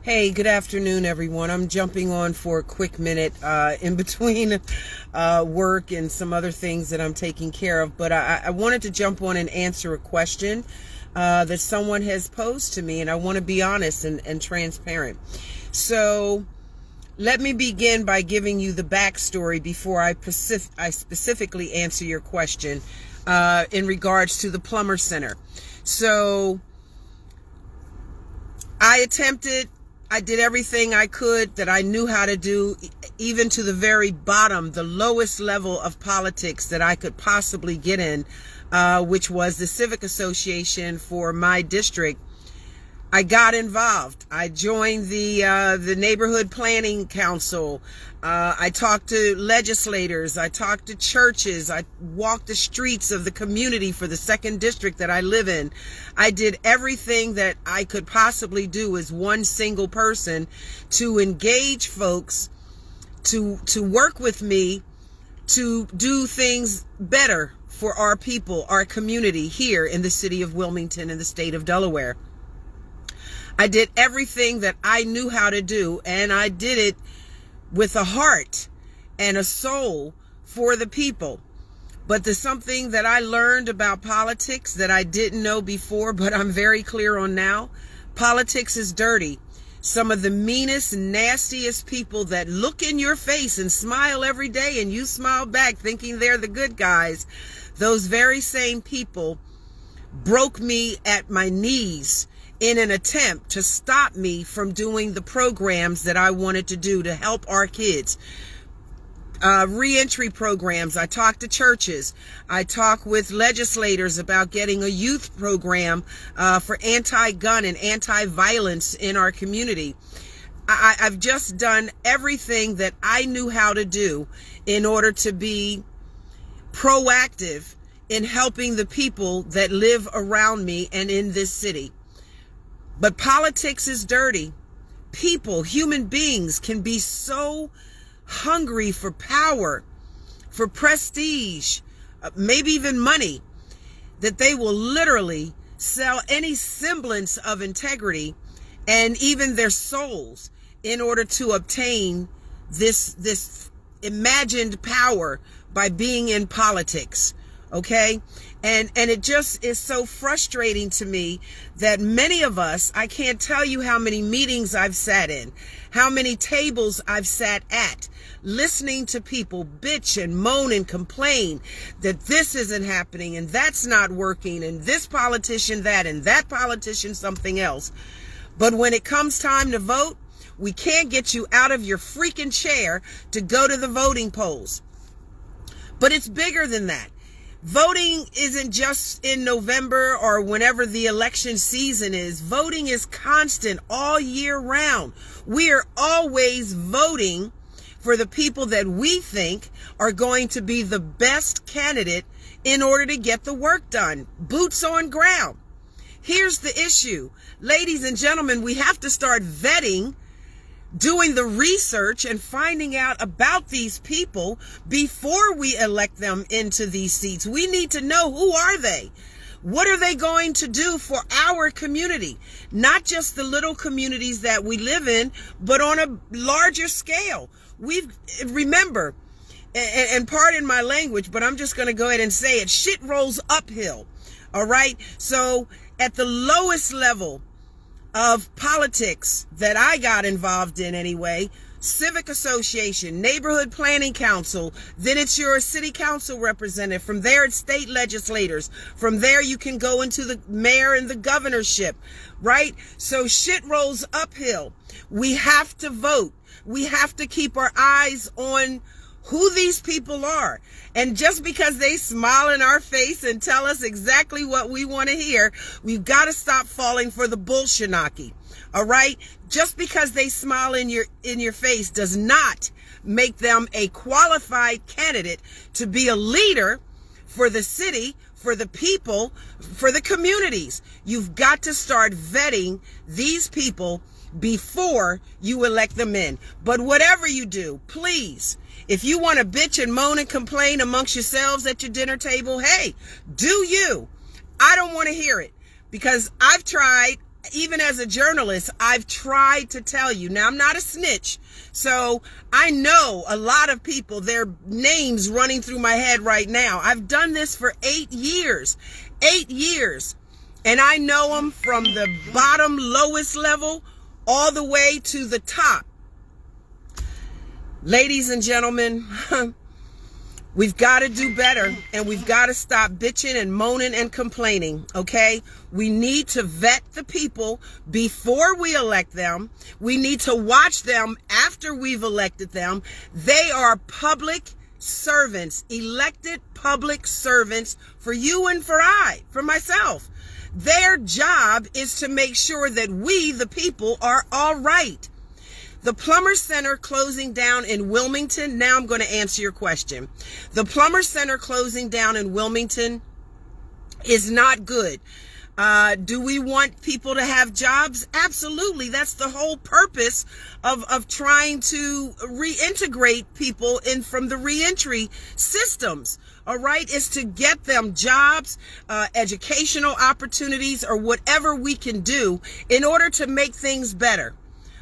Hey, good afternoon, everyone. I'm jumping on for a quick minute in between work and some other things that I'm taking care of. But I wanted to jump on and answer a question that someone has posed to me, and I want to be honest and transparent. So let me begin by giving you the backstory before I specifically answer your question in regards to the Plumber Center. So I did everything I could that I knew how to do, even to the very bottom, the lowest level of politics that I could possibly get in, which was the Civic Association for my district. I got involved. I joined the Neighborhood Planning Council. I talked to legislators. I talked to churches. I walked the streets of the community for the 2nd district that I live in. I did everything that I could possibly do as one single person to engage folks, to work with me, to do things better for our people, our community here in the city of Wilmington in the state of Delaware. I did everything that I knew how to do, and I did it with a heart and a soul for the people. But there's something that I learned about politics that I didn't know before, but I'm very clear on now. Politics is dirty. Some of the meanest, nastiest people that look in your face and smile every day, and you smile back thinking they're the good guys, those very same people broke me at my knees in an attempt to stop me from doing the programs that I wanted to do to help our kids. Reentry programs. I talk to churches. I talk with legislators about getting a youth program for anti-gun and anti-violence in our community. I've just done everything that I knew how to do in order to be proactive in helping the people that live around me and in this city. But politics is dirty. People, human beings, can be so hungry for power, for prestige, maybe even money, that they will literally sell any semblance of integrity and even their souls in order to obtain this imagined power by being in politics. Okay? And it just is so frustrating to me that many of us, I can't tell you how many meetings I've sat in, how many tables I've sat at, listening to people bitch and moan and complain that this isn't happening and that's not working and this politician that and that politician something else. But when it comes time to vote, we can't get you out of your freaking chair to go to the voting polls. But it's bigger than that. Voting isn't just in November or whenever the election season is. Voting is constant all year round. We are always voting for the people that we think are going to be the best candidate in order to get the work done. Boots on ground. Here's the issue. Ladies and gentlemen, we have to start vetting, doing the research and finding out about these people before we elect them into these seats. We need to know, who are they? What are they going to do for our community? Not just the little communities that we live in, but on a larger scale. Remember, and pardon my language, but I'm just going to go ahead and say it, shit rolls uphill. All right? So at the lowest level of politics that I got involved in anyway, Civic Association, Neighborhood Planning Council, then it's your city council representative. From there, it's state legislators. From there, you can go into the mayor and the governorship, right? So shit rolls uphill. We have to vote. We have to keep our eyes on who these people are. And just because they smile in our face and tell us exactly what we want to hear, we've got to stop falling for the bullshit-knocky. All right? Just because they smile in your face does not make them a qualified candidate to be a leader for the city, for the people, for the communities. You've got to start vetting these people before you elect them in. But whatever you do, please, if you want to bitch and moan and complain amongst yourselves at your dinner table, hey, do you. I don't want to hear it, because I've tried even as a journalist, I've tried to tell you. Now, I'm not a snitch, so I know a lot of people, their names running through my head right now. I've done this for 8 years. 8 years. And I know them from the bottom, lowest level, all the way to the top. Ladies and gentlemen, we've got to do better, and we've got to stop bitching and moaning and complaining, okay? We need to vet the people before we elect them. We need to watch them after we've elected them. They are public servants, elected public servants for you and for myself. Their job is to make sure that we, the people, are all right. The Plumber Center closing down in Wilmington. Now I'm going to answer your question. The Plumber Center closing down in Wilmington is not good. Do we want people to have jobs? Absolutely. That's the whole purpose of trying to reintegrate people in from the reentry systems. All right, is to get them jobs, educational opportunities, or whatever we can do in order to make things better.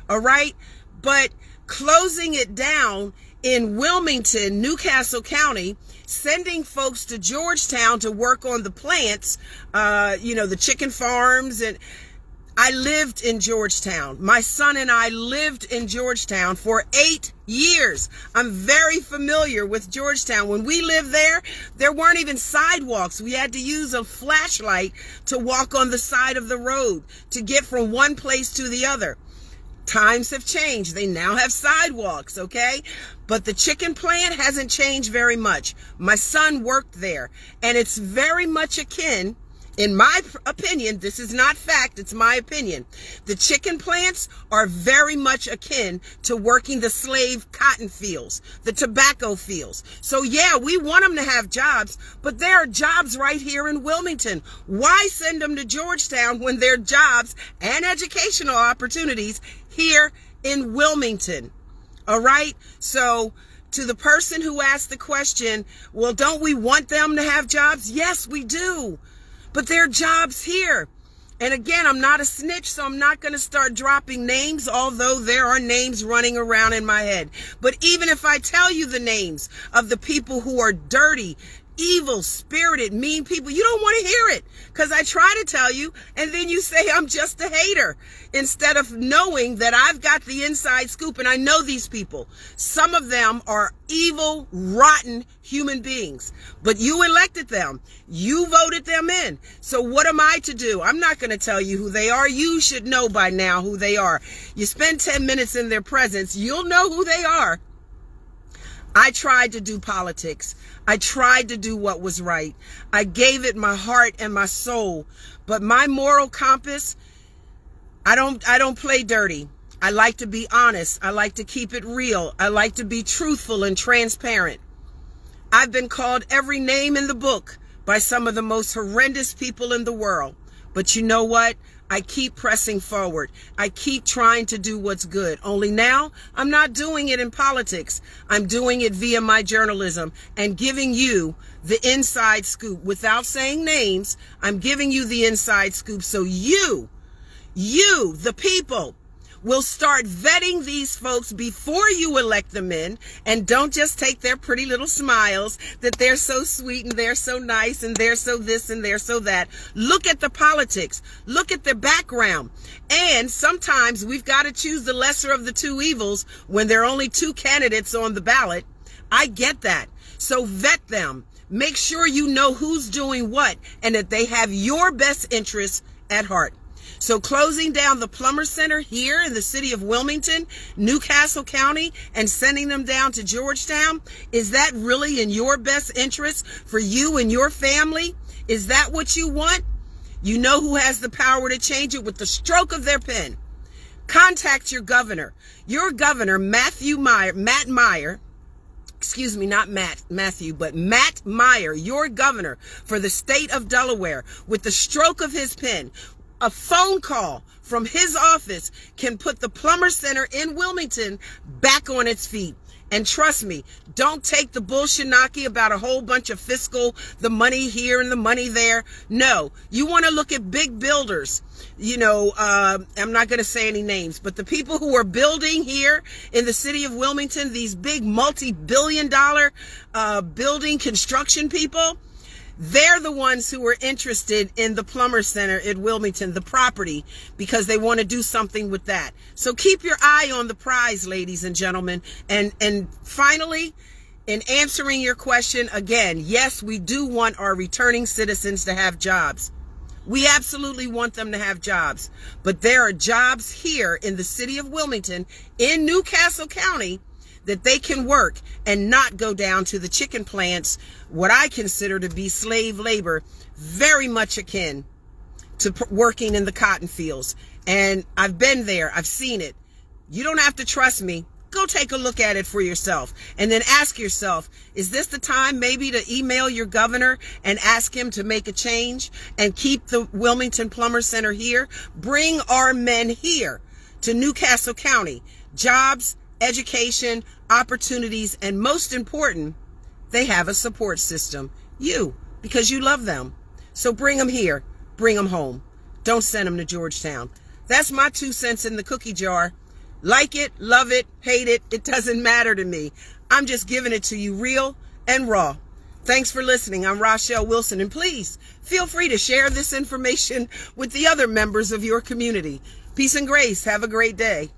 All right. But closing it down in Wilmington, Newcastle County, sending folks to Georgetown to work on the plants, the chicken farms. And I lived in Georgetown. My son and I lived in Georgetown for 8 years. I'm very familiar with Georgetown. When we lived there weren't even sidewalks. We had to use a flashlight to walk on the side of the road to get from one place to the other. Times have changed. They now have sidewalks, okay? But the chicken plant hasn't changed very much. My son worked there, and it's very much akin, in my opinion, this is not fact, it's my opinion. The chicken plants are very much akin to working the slave cotton fields, the tobacco fields. So yeah, we want them to have jobs, but there are jobs right here in Wilmington. Why send them to Georgetown when there are jobs and educational opportunities here in Wilmington? All right. So to the person who asked the question, well, don't we want them to have jobs? Yes, we do. But there are jobs here. And again, I'm not a snitch, so I'm not going to start dropping names, although there are names running around in my head. But even if I tell you the names of the people who are dirty, evil, spirited, mean people, you don't want to hear it, because I try to tell you, and then you say I'm just a hater, instead of knowing that I've got the inside scoop, and I know these people. Some of them are evil, rotten human beings, but you elected them. You voted them in. So what am I to do? I'm not going to tell you who they are. You should know by now who they are. You spend 10 minutes in their presence, you'll know who they are. I tried to do politics. I tried to do what was right. I gave it my heart and my soul. But my moral compass, I don't play dirty. I like to be honest. I like to keep it real. I like to be truthful and transparent. I've been called every name in the book by some of the most horrendous people in the world. But you know what? I keep pressing forward. I keep trying to do what's good. Only now, I'm not doing it in politics. I'm doing it via my journalism and giving you the inside scoop. Without saying names, I'm giving you the inside scoop so you, the people, will start vetting these folks before you elect them in, and don't just take their pretty little smiles that they're so sweet and they're so nice and they're so this and they're so that. Look at the politics. Look at their background. And sometimes we've got to choose the lesser of the two evils when there are only two candidates on the ballot. I get that. So vet them. Make sure you know who's doing what and that they have your best interests at heart. So closing down the Plumber Center here in the city of Wilmington, Newcastle County, and sending them down to Georgetown, is that really in your best interest for you and your family? Is that what you want? You know who has the power to change it with the stroke of their pen. Contact your governor. Your governor, Matt Meyer, your governor for the state of Delaware, with the stroke of his pen. A phone call from his office can put the Plumber Center in Wilmington back on its feet. And trust me, don't take the bullshinaki about a whole bunch of the money here and the money there. No, you want to look at big builders. I'm not going to say any names, but the people who are building here in the city of Wilmington, these big multi-billion-dollar building construction people, they're the ones who are interested in the Plumber Center at Wilmington, the property, because they want to do something with that. So keep your eye on the prize, ladies and gentlemen. And finally, in answering your question, again, yes, we do want our returning citizens to have jobs. We absolutely want them to have jobs. But there are jobs here in the city of Wilmington, in Newcastle County, that they can work and not go down to the chicken plants, what I consider to be slave labor, very much akin to working in the cotton fields. And I've been there. I've seen it. You don't have to trust me. Go take a look at it for yourself. And then ask yourself, is this the time maybe to email your governor and ask him to make a change and keep the Wilmington Plumber Center here? Bring our men here to Newcastle County. Jobs, education, opportunities, and most important, they have a support system. You, because you love them. So bring them here. Bring them home. Don't send them to Georgetown. That's my 2 cents in the cookie jar. Like it, love it, hate it, it doesn't matter to me. I'm just giving it to you real and raw. Thanks for listening. I'm Rachelle Wilson, and please feel free to share this information with the other members of your community. Peace and grace. Have a great day.